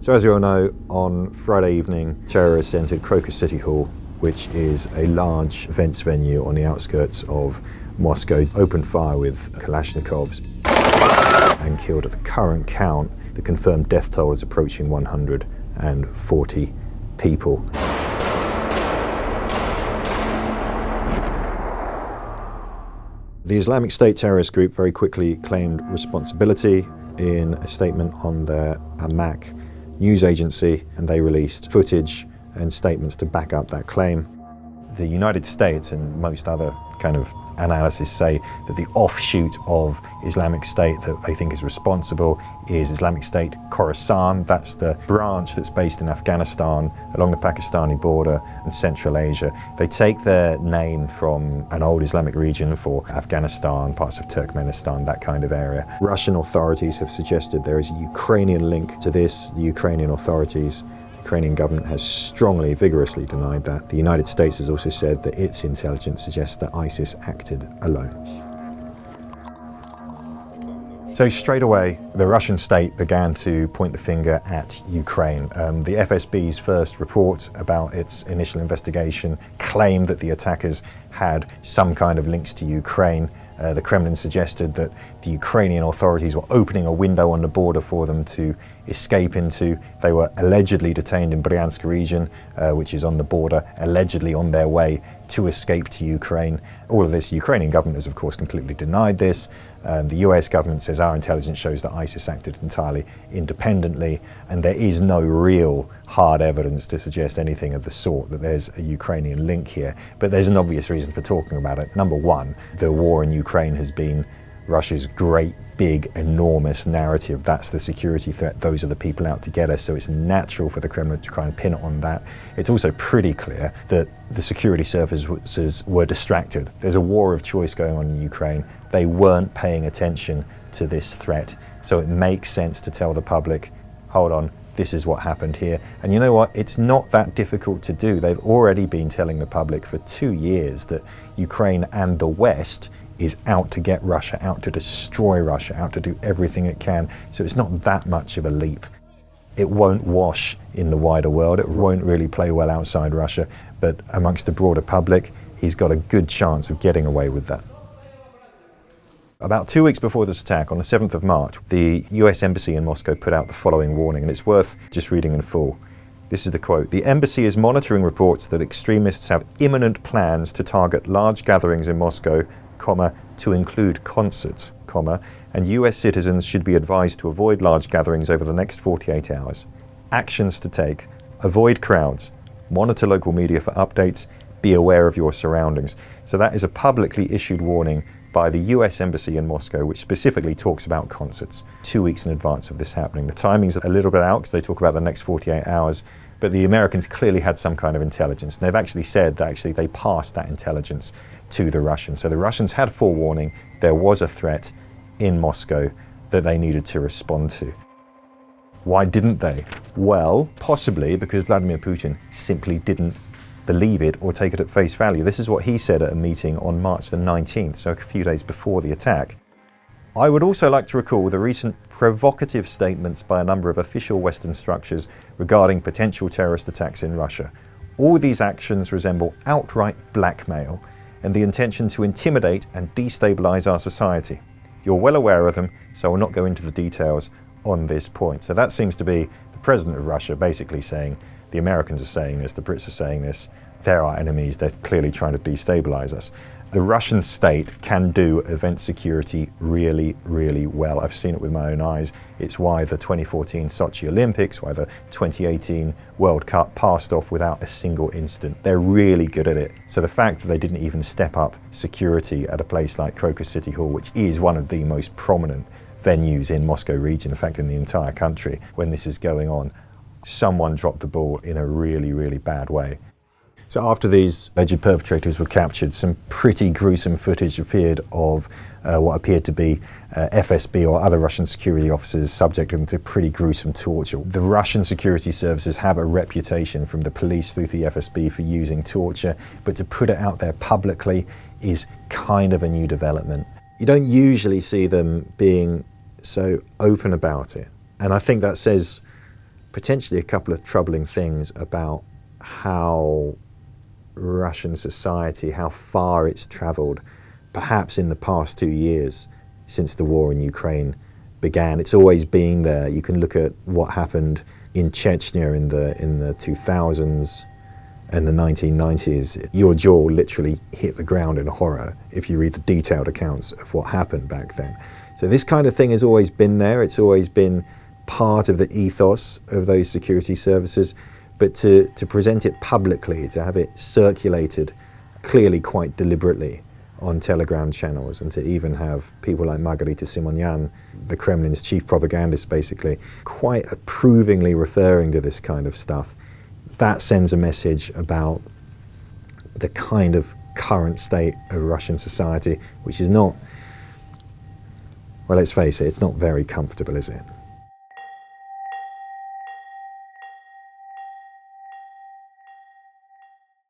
So as you all know, on Friday evening, terrorists entered Crocus City Hall, which is a large events venue on the outskirts of Moscow, opened fire with Kalashnikovs and killed. At the current count, the confirmed death toll is approaching 140 people. The Islamic State terrorist group very quickly claimed responsibility in a statement on their Amaq news agency, and they released footage and statements to back up that claim. The United States and most other kind of analysis say that the offshoot of Islamic State that they think is responsible is Islamic State Khorasan. That's the branch that's based in Afghanistan along the Pakistani border and Central Asia. They take their name from an old Islamic region for Afghanistan, parts of Turkmenistan, that kind of area. Russian authorities have suggested there is a Ukrainian link to this. The Ukrainian authorities, the Ukrainian government has strongly, vigorously denied that. The United States has also said that its intelligence suggests that ISIS acted alone. So straight away, the Russian state began to point the finger at Ukraine. The FSB's first report about its initial investigation claimed that the attackers had some kind of links to Ukraine. The Kremlin suggested that the Ukrainian authorities were opening a window on the border for them to escape into. They were allegedly detained in Bryansk region, which is on the border, allegedly on their way to escape to Ukraine. All of this, the Ukrainian government has of course completely denied this. The US government says our intelligence shows that ISIS acted entirely independently, and there is no real hard evidence to suggest anything of the sort, that there's a Ukrainian link here. But there's an obvious reason for talking about it. Number one, the war in Ukraine has been Russia's great, big, enormous narrative. That's the security threat. Those are the people out to get us. So it's natural for the Kremlin to try and pin it on that. It's also pretty clear that the security services were distracted. There's a war of choice going on in Ukraine. They weren't paying attention to this threat. So it makes sense to tell the public, hold on, this is what happened here. And you know what? It's not that difficult to do. They've already been telling the public for 2 years that Ukraine and the West is out to get Russia, out to destroy Russia, out to do everything it can. So it's not that much of a leap. It won't wash in the wider world. It won't really play well outside Russia, but amongst the broader public, he's got a good chance of getting away with that. About 2 weeks before this attack, on the 7th of March, the US Embassy in Moscow put out the following warning, and it's worth just reading in full. This is the quote: "The embassy is monitoring reports that extremists have imminent plans to target large gatherings in Moscow, to include concerts, and US citizens should be advised to avoid large gatherings over the next 48 hours. Actions to take: avoid crowds, monitor local media for updates, be aware of your surroundings." So that is a publicly issued warning by the US Embassy in Moscow, which specifically talks about concerts 2 weeks in advance of this happening. The timing's a little bit out because they talk about the next 48 hours, but the Americans clearly had some kind of intelligence. And they've actually said that they passed that intelligence to the Russians. So the Russians had forewarning there was a threat in Moscow that they needed to respond to. Why didn't they? Well, possibly because Vladimir Putin simply didn't believe it or take it at face value. This is what he said at a meeting on March the 19th, so a few days before the attack. I would also like to recall the recent provocative statements by a number of official Western structures regarding potential terrorist attacks in Russia. All these actions resemble outright blackmail and the intention to intimidate and destabilize our society. You're well aware of them, so I will not go into the details on this point. So that seems to be the president of Russia basically saying, the Americans are saying this, the Brits are saying this, they're our enemies, they're clearly trying to destabilize us. The Russian state can do event security really, really well. I've seen it with my own eyes. It's why the 2014 Sochi Olympics, why the 2018 World Cup passed off without a single incident. They're really good at it. So the fact that they didn't even step up security at a place like Crocus City Hall, which is one of the most prominent venues in Moscow region, in fact in the entire country, when this is going on, someone dropped the ball in a really, really bad way. So after these alleged perpetrators were captured, some pretty gruesome footage appeared of what appeared to be FSB or other Russian security officers subjecting them to pretty gruesome torture. The Russian security services have a reputation from the police through to the FSB for using torture, but to put it out there publicly is kind of a new development. You don't usually see them being so open about it. And I think that says potentially a couple of troubling things about how Russian society, how far it's travelled, perhaps in the past 2 years since the war in Ukraine began. It's always been there. You can look at what happened in Chechnya in the 2000s and the 1990s. Your jaw literally hit the ground in horror if you read the detailed accounts of what happened back then. So this kind of thing has always been there. It's always been part of the ethos of those security services. But to present it publicly, to have it circulated clearly quite deliberately on Telegram channels, and to even have people like Margarita Simonyan, the Kremlin's chief propagandist basically, quite approvingly referring to this kind of stuff, that sends a message about the kind of current state of Russian society, which is not, well, let's face it, it's not very comfortable, is it?